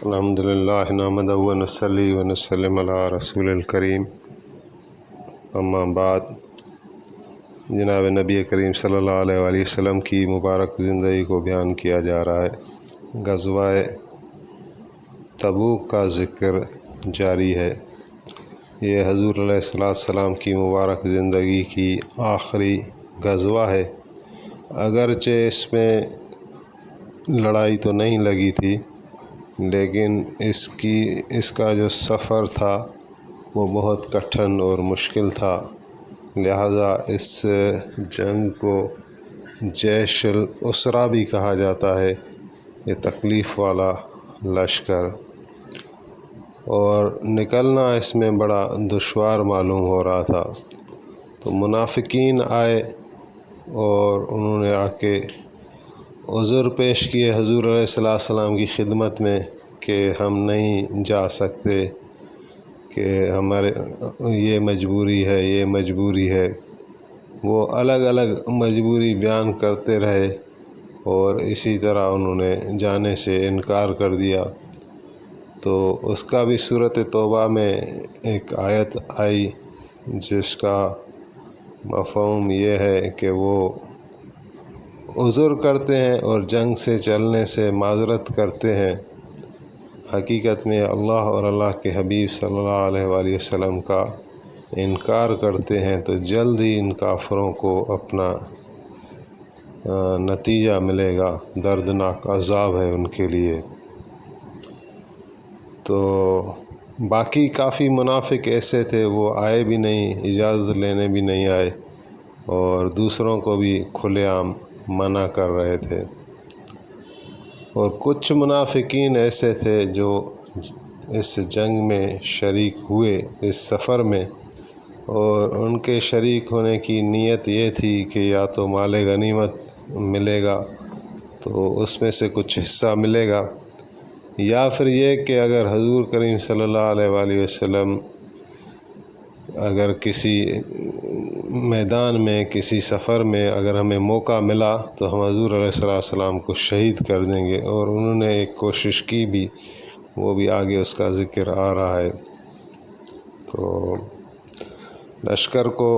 الحمدللہ نحمدہ و نصلی و نسلم علی رسول الکریم، اما بعد۔ جناب نبی کریم صلی اللہ علیہ وآلہ وسلم کی مبارک زندگی کو بیان کیا جا رہا ہے۔ غزوہ تبوک کا ذکر جاری ہے۔ یہ حضور علیہ السلام کی مبارک زندگی کی آخری غزوہ ہے۔ اگرچہ اس میں لڑائی تو نہیں لگی تھی، لیکن اس کا جو سفر تھا وہ بہت کٹھن اور مشکل تھا، لہذا اس جنگ کو جیش الاسرا بھی کہا جاتا ہے، یہ تکلیف والا لشکر، اور نکلنا اس میں بڑا دشوار معلوم ہو رہا تھا۔ تو منافقین آئے اور انہوں نے آ کے عذر پیش کیے حضور علیہ السلام کی خدمت میں کہ ہم نہیں جا سکتے، کہ ہمارے یہ مجبوری ہے۔ وہ الگ الگ مجبوری بیان کرتے رہے اور اسی طرح انہوں نے جانے سے انکار کر دیا۔ تو اس کا بھی سورۃ توبہ میں ایک آیت آئی جس کا مفہوم یہ ہے کہ وہ عذر کرتے ہیں اور جنگ سے چلنے سے معذرت کرتے ہیں، حقیقت میں اللہ اور اللہ کے حبیب صلی اللہ علیہ وآلہ وسلم کا انکار کرتے ہیں، تو جلد ہی ان کافروں کو اپنا نتیجہ ملے گا، دردناک عذاب ہے ان کے لیے۔ تو باقی کافی منافق ایسے تھے، وہ آئے بھی نہیں، اجازت لینے بھی نہیں آئے، اور دوسروں کو بھی کھلے عام منع کر رہے تھے۔ اور کچھ منافقین ایسے تھے جو اس جنگ میں شریک ہوئے، اس سفر میں، اور ان کے شریک ہونے کی نیت یہ تھی کہ یا تو مال غنیمت ملے گا تو اس میں سے کچھ حصہ ملے گا، یا پھر یہ کہ اگر حضور کریم صلی اللہ علیہ وآلہ وسلم اگر کسی میدان میں، کسی سفر میں اگر ہمیں موقع ملا تو ہم حضور علیہ السلام کو شہید کر دیں گے، اور انہوں نے ایک کوشش کی بھی، وہ بھی آگے اس کا ذکر آ رہا ہے۔ تو لشکر کو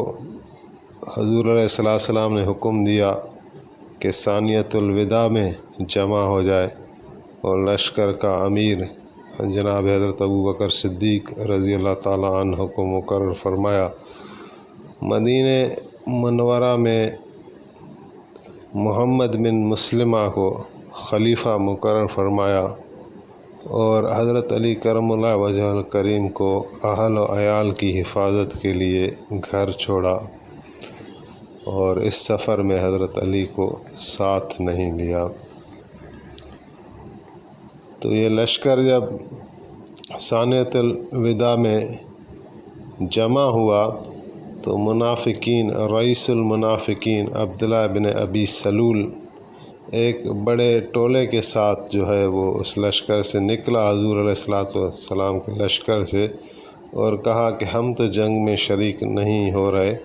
حضور علیہ السلام نے حکم دیا کہ ثانیۃ الوداع میں جمع ہو جائے، اور لشکر کا امیر جناب حضرت ابوبکر صدیق رضی اللہ تعالیٰ عنہ کو مقرر فرمایا۔ مدینہ منورہ میں محمد بن مسلمہ کو خلیفہ مقرر فرمایا، اور حضرت علی کرم اللہ وجہ الکریم کو اہل و عیال کی حفاظت کے لیے گھر چھوڑا، اور اس سفر میں حضرت علی کو ساتھ نہیں لیا۔ تو یہ لشکر جب ثانیۃ الوداع میں جمع ہوا تو منافقین، رئیس المنافقین عبداللہ بن ابی سلول ایک بڑے ٹولے کے ساتھ جو ہے وہ اس لشکر سے نکلا، حضور علیہ السلام کے لشکر سے، اور کہا کہ ہم تو جنگ میں شریک نہیں ہو رہے۔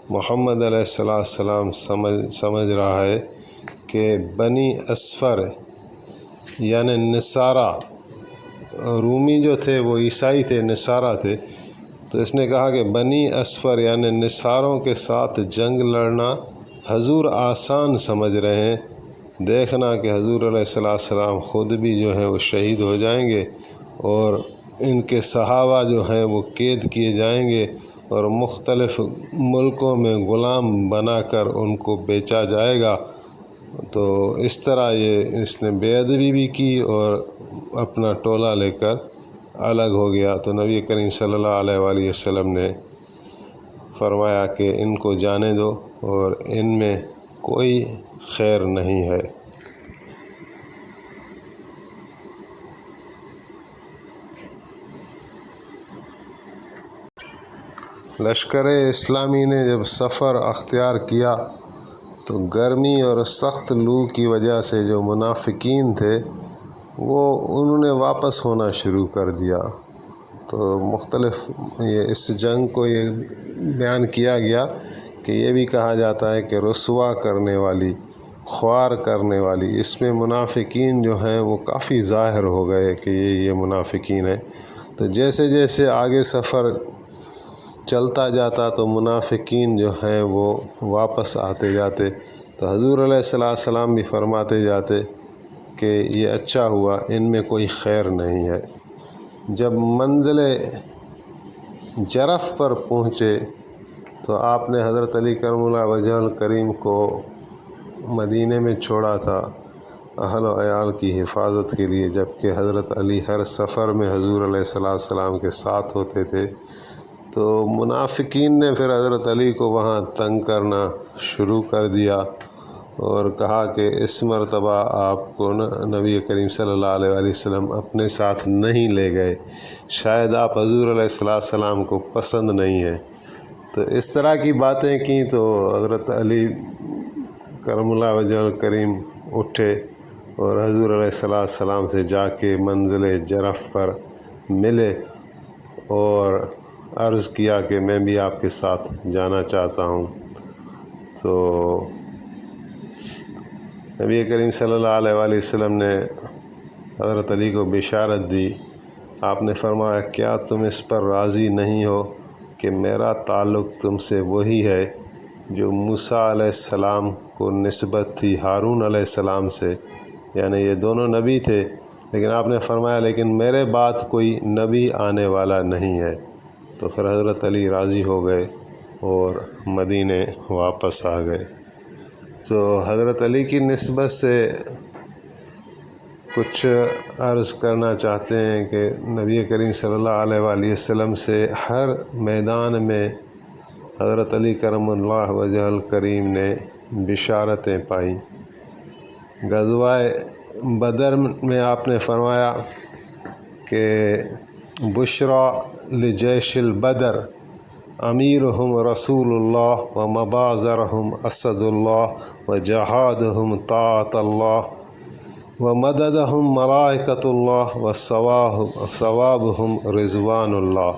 محمد علیہ السلام سمجھ رہا ہے کہ بنی اصفر یعنی نصارہ، رومی جو تھے وہ عیسائی تھے، نصارہ تھے، تو اس نے کہا کہ بنی اصفر یعنی نصاروں کے ساتھ جنگ لڑنا حضور آسان سمجھ رہے ہیں، دیکھنا کہ حضور علیہ السلام خود بھی جو ہیں وہ شہید ہو جائیں گے، اور ان کے صحابہ جو ہیں وہ قید کیے جائیں گے، اور مختلف ملکوں میں غلام بنا کر ان کو بیچا جائے گا۔ تو اس طرح اس نے بے ادبی بھی کی اور اپنا ٹولہ لے کر الگ ہو گیا۔ تو نبی کریم صلی اللہ علیہ وآلہ وسلم نے فرمایا کہ ان کو جانے دو، اور ان میں کوئی خیر نہیں ہے۔ لشکر اسلامی نے جب سفر اختیار کیا تو گرمی اور سخت لو کی وجہ سے جو منافقین تھے وہ انہوں نے واپس ہونا شروع کر دیا۔ تو مختلف اس جنگ کو یہ بیان کیا گیا کہ یہ بھی کہا جاتا ہے کہ رسوا کرنے والی خوار کرنے والی، اس میں منافقین جو ہیں وہ کافی ظاہر ہو گئے کہ یہ منافقین ہیں۔ تو جیسے جیسے آگے سفر چلتا جاتا تو منافقین جو ہیں وہ واپس آتے جاتے، تو حضور علیہ السلام بھی فرماتے جاتے کہ یہ اچھا ہوا، ان میں کوئی خیر نہیں ہے۔ جب منزل جرف پر پہنچے تو آپ نے حضرت علی کرم اللہ وجہہ الکریم کو مدینے میں چھوڑا تھا اہل و عیال کی حفاظت کے لیے، جبکہ حضرت علی ہر سفر میں حضور علیہ السلام کے ساتھ ہوتے تھے۔ تو منافقین نے پھر حضرت علی کو وہاں تنگ کرنا شروع کر دیا اور کہا کہ اس مرتبہ آپ کو نبی کریم صلی اللہ علیہ وسلم اپنے ساتھ نہیں لے گئے، شاید آپ حضور علیہ السلام کو پسند نہیں ہے۔ تو اس طرح کی باتیں کی تو حضرت علی کرم اللہ وجہ الکریم اٹھے اور حضور علیہ السلام سے جا کے منزل جرف پر ملے اور عرض کیا کہ میں بھی آپ کے ساتھ جانا چاہتا ہوں۔ تو نبی کریم صلی اللہ علیہ وسلم نے حضرت علی کو بشارت دی۔ آپ نے فرمایا کیا تم اس پر راضی نہیں ہو کہ میرا تعلق تم سے وہی ہے جو موسیٰ علیہ السلام کو نسبت تھی ہارون علیہ السلام سے، یعنی یہ دونوں نبی تھے، لیکن آپ نے فرمایا لیکن میرے بعد کوئی نبی آنے والا نہیں ہے۔ تو پھر حضرت علی راضی ہو گئے اور مدینے واپس آ گئے۔ تو حضرت علی کی نسبت سے کچھ عرض کرنا چاہتے ہیں کہ نبی کریم صلی اللہ علیہ وسلم سے ہر میدان میں حضرت علی کرم اللہ وجہ الکریم نے بشارتیں پائیں۔ غزوہ بدر میں آپ نے فرمایا کہ بشرا لجیش البدر امیرہم رسول اللہ و مبازرہم اسد اللہ و جہادہم طاعت اللہ و مددہم ملائکۃ اللہ و ثوابہم رضوان اللہ،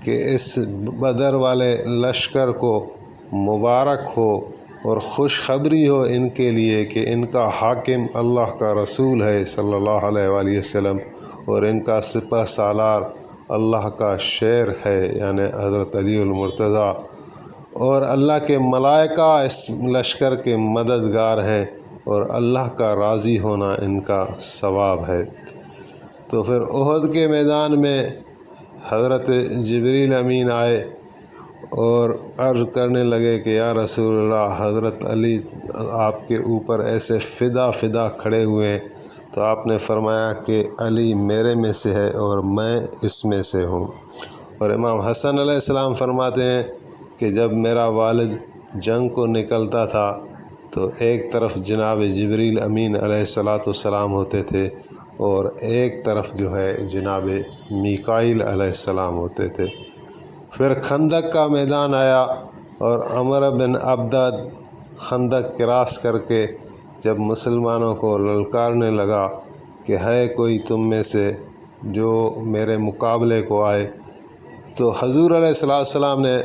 کہ اس بدر والے لشکر کو مبارک ہو اور خوشخبری ہو ان کے لیے کہ ان کا حاکم اللہ کا رسول ہے صلی اللہ علیہ وسلم، اور ان کا سپہ سالار اللہ کا شیر ہے یعنی حضرت علی المرتضیٰ، اور اللہ کے ملائکہ اس لشکر کے مددگار ہیں اور اللہ کا راضی ہونا ان کا ثواب ہے۔ تو پھر احد کے میدان میں حضرت جبریل امین آئے اور عرض کرنے لگے کہ یا رسول اللہ، حضرت علی آپ کے اوپر ایسے فدا کھڑے ہوئے ہیں۔ تو آپ نے فرمایا کہ علی میرے میں سے ہے اور میں اس میں سے ہوں۔ اور امام حسن علیہ السلام فرماتے ہیں کہ جب میرا والد جنگ کو نکلتا تھا تو ایک طرف جناب جبریل امین علیہ السلام ہوتے تھے اور ایک طرف جو ہے جناب میکائیل علیہ السلام ہوتے تھے۔ پھر خندق کا میدان آیا اور عمر بن عبدہ خندق کراس کر کے جب مسلمانوں کو للکارنے لگا کہ ہے کوئی تم میں سے جو میرے مقابلے کو آئے، تو حضور علیہ السلام نے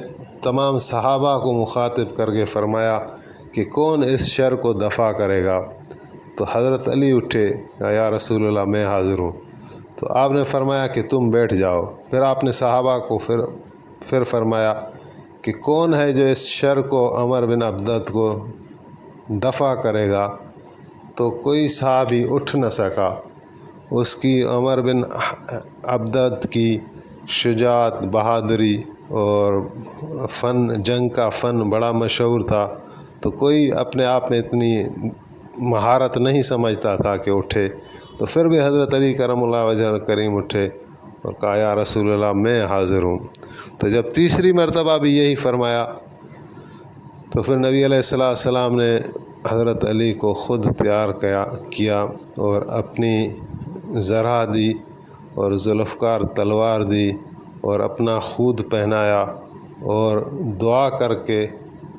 تمام صحابہ کو مخاطب کر کے فرمایا کہ کون اس شر کو دفع کرے گا؟ تو حضرت علی اٹھے کہ یا رسول اللہ میں حاضر ہوں۔ تو آپ نے فرمایا کہ تم بیٹھ جاؤ۔ پھر آپ نے صحابہ کو پھر فرمایا کہ کون ہے جو اس شر کو عمر بن عبدت کو دفع کرے گا؟ تو کوئی صحابی اٹھ نہ سکا۔ اس کی عمر بن عبدت کی شجاعت، بہادری اور جنگ کا فن بڑا مشہور تھا، تو کوئی اپنے آپ میں اتنی مہارت نہیں سمجھتا تھا کہ اٹھے۔ تو پھر بھی حضرت علی کرم اللہ وجہ الکریم اٹھے اور کہا یا رسول اللہ میں حاضر ہوں۔ تو جب تیسری مرتبہ بھی یہی فرمایا تو پھر نبی علیہ السلام نے حضرت علی کو خود تیار کیا اور اپنی زرہ دی اور ذوالفقار تلوار دی اور اپنا خود پہنایا اور دعا کر کے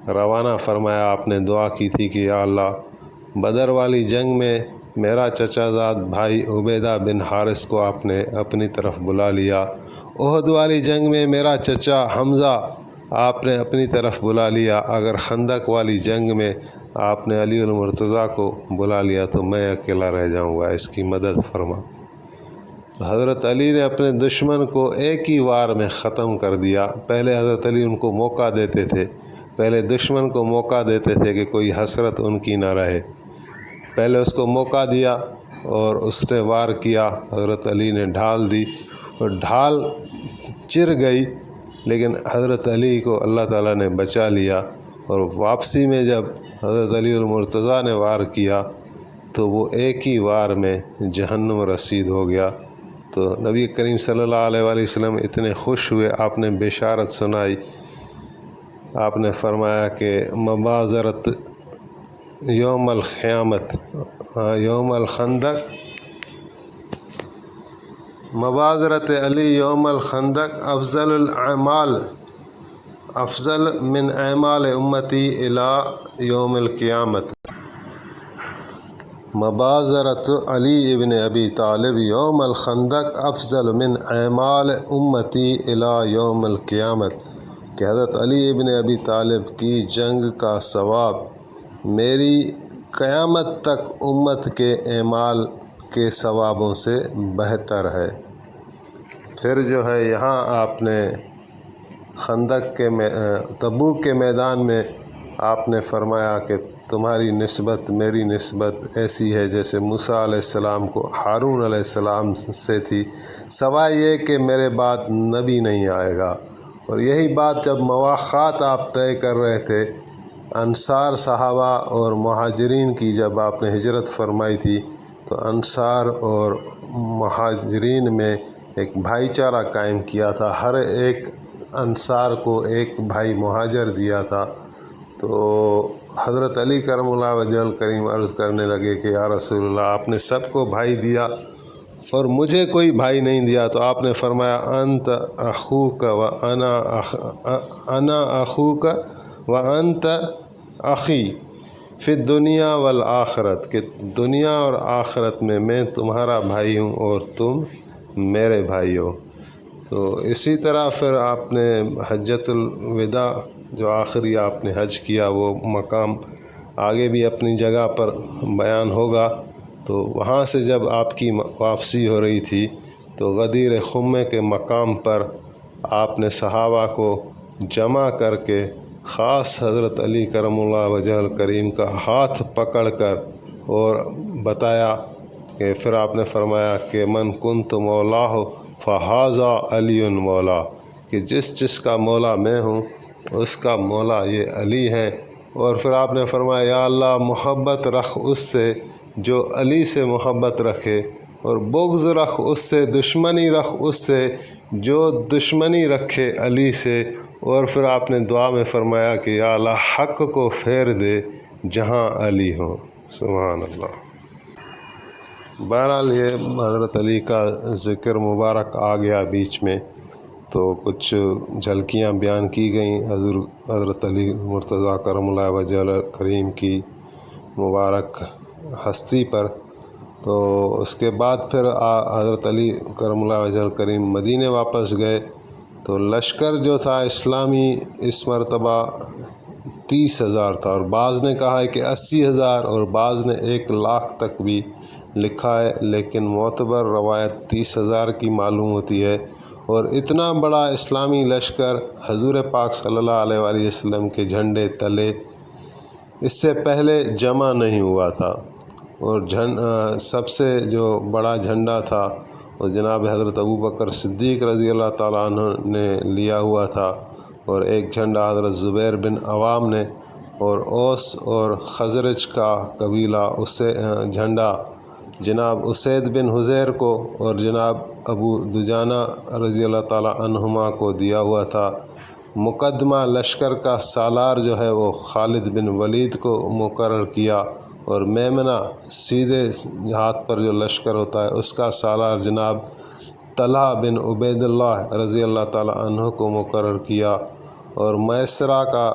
روانہ فرمایا۔ آپ نے دعا کی تھی کہ یا اللہ، بدر والی جنگ میں میرا چچا زاد بھائی عبیدہ بن حارث کو آپ نے اپنی طرف بلا لیا، احد والی جنگ میں میرا چچا حمزہ آپ نے اپنی طرف بلا لیا، اگر خندق والی جنگ میں آپ نے علی المرتضیٰ کو بلا لیا تو میں اکیلا رہ جاؤں گا، اس کی مدد فرما۔ حضرت علی نے اپنے دشمن کو ایک ہی وار میں ختم کر دیا۔ پہلے حضرت علی ان کو موقع دیتے تھے، پہلے دشمن کو موقع دیتے تھے کہ کوئی حسرت ان کی نہ رہے، پہلے اس کو موقع دیا اور اس نے وار کیا، حضرت علی نے ڈھال دی اور ڈھال چر گئی، لیکن حضرت علی کو اللہ تعالیٰ نے بچا لیا، اور واپسی میں جب حضرت علی المرتضیٰ نے وار کیا تو وہ ایک ہی وار میں جہنم رسید ہو گیا۔ تو نبی کریم صلی اللہ علیہ وآلہ وسلم اتنے خوش ہوئے، آپ نے بشارت سنائی، آپ نے فرمایا کہ مبازرت یوم القیامت یوم الخندق، مبازرت علی یوم الخندق افضل الاعمال افضل من اعمال امتی الی یوم القیامت۔ مبازرت علی ابن ابی طالب یوم الخندق افضل من اعمال امتی الی یوم القیامت، کہ حضرت علی ابن ابی طالب کی جنگ کا ثواب میری قیامت تک امت کے اعمال کے ثوابوں سے بہتر ہے۔ پھر جو ہے یہاں آپ نے خندق کے تبوک کے میدان میں آپ نے فرمایا کہ تمہاری نسبت میری نسبت ایسی ہے جیسے موسیٰ علیہ السلام کو ہارون علیہ السلام سے تھی، سوائے یہ کہ میرے بعد نبی نہیں آئے گا۔ اور یہی بات جب مواخات آپ طے کر رہے تھے انصار صحابہ اور مہاجرین کی، جب آپ نے ہجرت فرمائی تھی تو انصار اور مہاجرین میں ایک بھائی چارہ قائم کیا تھا، ہر ایک انصار کو ایک بھائی مہاجر دیا تھا۔ تو حضرت علی کرم اللہ وجہ الکریم عرض کرنے لگے کہ یا رسول اللہ، آپ نے سب کو بھائی دیا اور مجھے کوئی بھائی نہیں دیا، تو آپ نے فرمایا انت اخوک و انا اخوک و انت اخی فی الدنیا والآخرت، کہ دنیا اور آخرت میں میں تمہارا بھائی ہوں اور تم میرے بھائی ہو۔ تو اسی طرح پھر آپ نے حجۃ الوداع جو آخری آپ نے حج کیا، وہ مقام آگے بھی اپنی جگہ پر بیان ہوگا۔ تو وہاں سے جب آپ کی واپسی ہو رہی تھی تو غدیر خمے کے مقام پر آپ نے صحابہ کو جمع کر کے خاص حضرت علی کرم اللہ وجہ الکریم کا ہاتھ پکڑ کر اور بتایا کہ پھر آپ نے فرمایا کہ من کنت مولاہ فہذا علی مولا، کہ جس کا مولا میں ہوں اس کا مولا یہ علی ہے۔ اور پھر آپ نے فرمایا یا اللہ محبت رکھ اس سے جو علی سے محبت رکھے، اور بغض رکھ اس سے، دشمنی رکھ اس سے جو دشمنی رکھے علی سے۔ اور پھر آپ نے دعا میں فرمایا کہ یا اللہ حق کو پھیر دے جہاں علی ہو۔ سبحان اللہ۔ بہرحال یہ حضرت علی کا ذکر مبارک آ گیا بیچ میں، تو کچھ جھلکیاں بیان کی گئیں حضرت علی مرتضیٰ کرم اللہ وجہ الکریم کی مبارک ہستی پر۔ تو اس کے بعد پھر حضرت علی کرم اللہ وجہ الکریم مدینے واپس گئے، تو لشکر جو تھا اسلامی اس مرتبہ 30,000 تھا، اور بعض نے کہا ہے کہ 80,000 اور بعض نے 1,00,000 تک بھی لکھا ہے، لیکن معتبر روایت 30,000 کی معلوم ہوتی ہے۔ اور اتنا بڑا اسلامی لشکر حضور پاک صلی اللہ علیہ وآلہ وسلم کے جھنڈے تلے اس سے پہلے جمع نہیں ہوا تھا، اور سب سے جو بڑا جھنڈا تھا وہ جناب حضرت ابوبکر صدیق رضی اللہ تعالیٰ عنہ نے لیا ہوا تھا، اور ایک جھنڈا حضرت زبیر بن عوام نے، اور اوس اور خزرج کا قبیلہ اس سے جھنڈا جناب اسید بن حضیر کو اور جناب ابو دجانہ رضی اللہ تعالیٰ عنہما کو دیا ہوا تھا۔ مقدمہ لشکر کا سالار جو ہے وہ خالد بن ولید کو مقرر کیا، اور میمنہ سیدھے ہاتھ پر جو لشکر ہوتا ہے اس کا سالار جناب طلحہ بن عبید اللہ رضی اللہ تعالیٰ عنہ کو مقرر کیا، اور میسرہ کا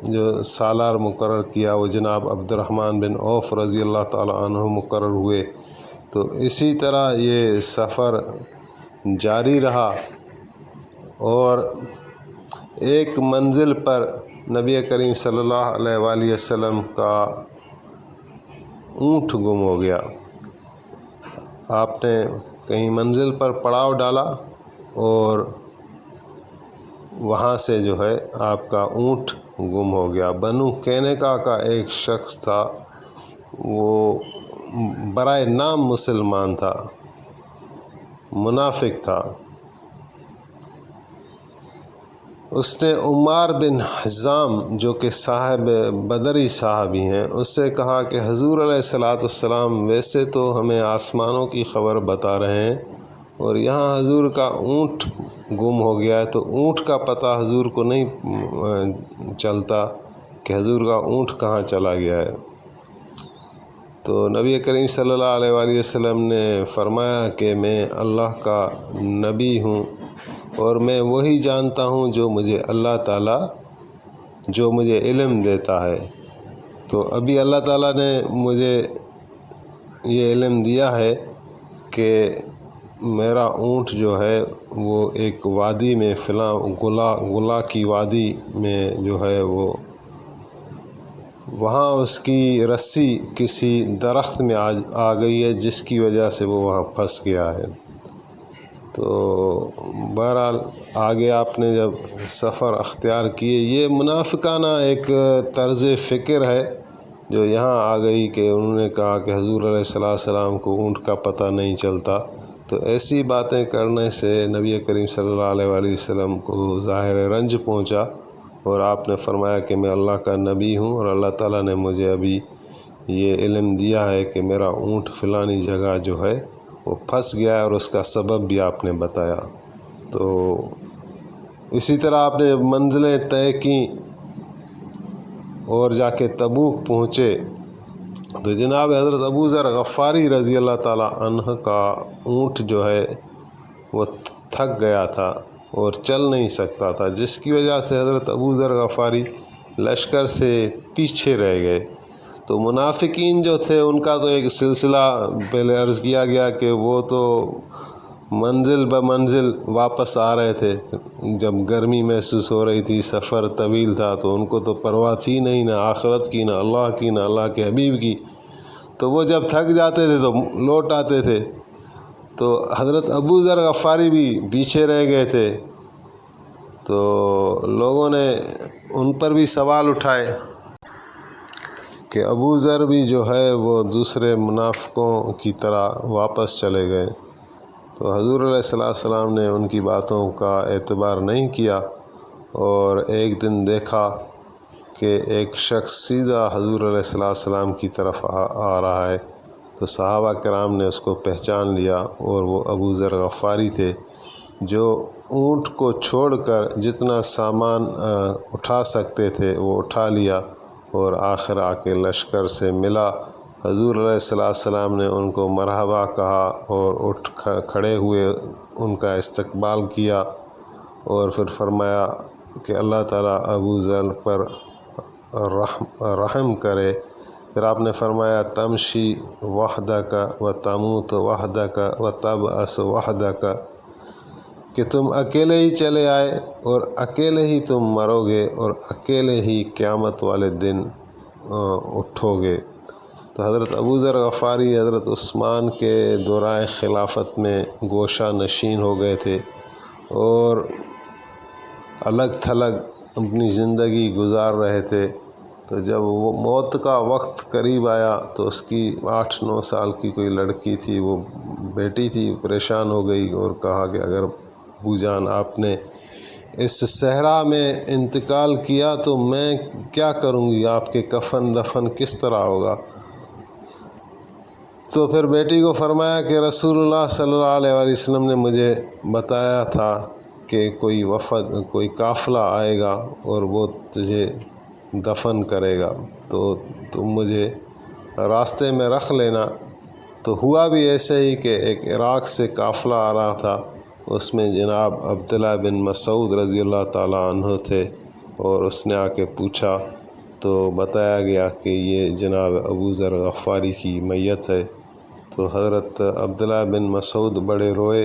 جو سالار مقرر کیا وہ جناب عبد الرحمن بن عوف رضی اللہ تعالیٰ عنہ مقرر ہوئے۔ تو اسی طرح یہ سفر جاری رہا، اور ایک منزل پر نبی کریم صلی اللہ علیہ وآلہ وسلم کا اونٹ گم ہو گیا۔ آپ نے کہیں منزل پر پڑاؤ ڈالا اور وہاں سے جو ہے آپ کا اونٹ گم ہو گیا۔ بنو کینکا کا ایک شخص تھا، وہ برائے نام مسلمان تھا، منافق تھا۔ اس نے عمار بن حزام جو کہ صاحب بدری صحابی ہیں، اس سے کہا کہ حضور علیہ السلام ویسے تو ہمیں آسمانوں کی خبر بتا رہے ہیں اور یہاں حضور کا اونٹ گم ہو گیا ہے، تو اونٹ کا پتہ حضور کو نہیں چلتا کہ حضور کا اونٹ کہاں چلا گیا ہے۔ تو نبی کریم صلی اللہ علیہ وآلہ وسلم نے فرمایا کہ میں اللہ کا نبی ہوں اور میں وہی جانتا ہوں جو مجھے اللہ تعالیٰ جو مجھے علم دیتا ہے۔ تو ابھی اللہ تعالیٰ نے مجھے یہ علم دیا ہے کہ میرا اونٹ جو ہے وہ ایک وادی میں فلاں گلا کی وادی میں جو ہے وہ وہاں اس کی رسی کسی درخت میں آ گئی ہے، جس کی وجہ سے وہ وہاں پھنس گیا ہے۔ تو بہرحال آگے آپ نے جب سفر اختیار کیے، یہ منافقانہ ایک طرز فکر ہے جو یہاں آ گئی کہ انہوں نے کہا کہ حضور علیہ السلام کو اونٹ کا پتہ نہیں چلتا۔ تو ایسی باتیں کرنے سے نبی کریم صلی اللہ علیہ وآلہ وسلم کو ظاہر رنج پہنچا اور آپ نے فرمایا کہ میں اللہ کا نبی ہوں اور اللہ تعالیٰ نے مجھے ابھی یہ علم دیا ہے کہ میرا اونٹ فلانی جگہ جو ہے وہ پھنس گیا ہے، اور اس کا سبب بھی آپ نے بتایا۔ تو اسی طرح آپ نے منزلیں طے کیں اور جا کے تبوک پہنچے، تو جناب حضرت ابو ذر غفاری رضی اللہ تعالیٰ عنہ کا اونٹ جو ہے وہ تھک گیا تھا اور چل نہیں سکتا تھا، جس کی وجہ سے حضرت ابو ذر غفاری لشکر سے پیچھے رہ گئے۔ تو منافقین جو تھے ان کا تو ایک سلسلہ پہلے عرض کیا گیا کہ وہ تو منزل بمنزل واپس آ رہے تھے۔ جب گرمی محسوس ہو رہی تھی، سفر طویل تھا، تو ان کو تو پرواہ تھی نہیں، نہ آخرت کی، نہ اللہ کی، نہ اللہ کے حبیب کی۔ تو وہ جب تھک جاتے تھے تو لوٹ آتے تھے۔ تو حضرت ابو ذر غفاری بھی پیچھے رہ گئے تھے۔ تو لوگوں نے ان پر بھی سوال اٹھائے کہ ابو ذر بھی جو ہے وہ دوسرے منافقوں کی طرح واپس چلے گئے۔ تو حضور علیہ السلام نے ان کی باتوں کا اعتبار نہیں کیا، اور ایک دن دیکھا کہ ایک شخص سیدھا حضور علیہ السلام کی طرف آ رہا ہے۔ تو صحابہ کرام نے اس کو پہچان لیا، اور وہ ابو ذر غفاری تھے جو اونٹ کو چھوڑ کر جتنا سامان اٹھا سکتے تھے وہ اٹھا لیا، اور آخر آ کے لشکر سے ملا۔ حضور علیہ السلام نے ان کو مرحبا کہا اور اٹھ کھڑے ہوئے ان کا استقبال کیا، اور پھر فرمایا کہ اللہ تعالیٰ ابو ذر پر رحم کرے۔ پھر آپ نے فرمایا تمشی وحدک و تموت وحدک و تبعث وحدک، کہ تم اکیلے ہی چلے آئے اور اکیلے ہی تم مرو گے اور اکیلے ہی قیامت والے دن اٹھو گے۔ تو حضرت ابو ذر غفاری حضرت عثمان کے دورائے خلافت میں گوشہ نشین ہو گئے تھے اور الگ تھلگ اپنی زندگی گزار رہے تھے۔ تو جب وہ موت کا وقت قریب آیا تو اس کی 8-9 سال کی کوئی لڑکی تھی، وہ بیٹی تھی، پریشان ہو گئی اور کہا کہ اگر ابو جان آپ نے اس صحرا میں انتقال کیا تو میں کیا کروں گی، آپ کے کفن دفن کس طرح ہوگا؟ تو پھر بیٹی کو فرمایا کہ رسول اللہ صلی اللہ علیہ وآلہ وسلم نے مجھے بتایا تھا کہ کوئی وفد، کوئی قافلہ آئے گا اور وہ تجھے دفن کرے گا، تو تم مجھے راستے میں رکھ لینا۔ تو ہوا بھی ایسے ہی کہ ایک عراق سے قافلہ آ رہا تھا، اس میں جناب عبداللہ بن مسعود رضی اللہ تعالیٰ عنہ تھے، اور اس نے آ کے پوچھا تو بتایا گیا کہ یہ جناب ابو ذر غفاری کی میت ہے۔ تو حضرت عبداللہ بن مسعود بڑے روئے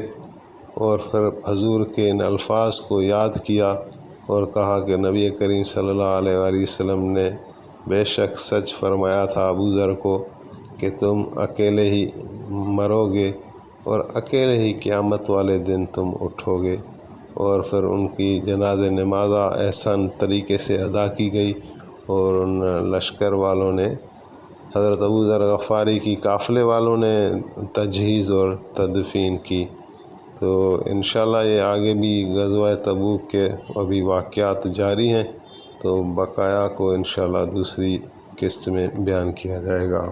اور پھر حضور کے ان الفاظ کو یاد کیا اور کہا کہ نبی کریم صلی اللہ علیہ وآلہ وسلم نے بے شک سچ فرمایا تھا ابو ذر کو کہ تم اکیلے ہی مرو گے اور اکیلے ہی قیامت والے دن تم اٹھو گے۔ اور پھر ان کی جنازہ نمازہ احسن طریقے سے ادا کی گئی، اور ان لشکر والوں نے، حضرت ابو ذر غفاری کی قافلے والوں نے تجہیز اور تدفین کی۔ تو انشاءاللہ یہ آگے بھی غزوہ تبوک کے ابھی واقعات جاری ہیں، تو بقایا کو انشاءاللہ دوسری قسط میں بیان کیا جائے گا۔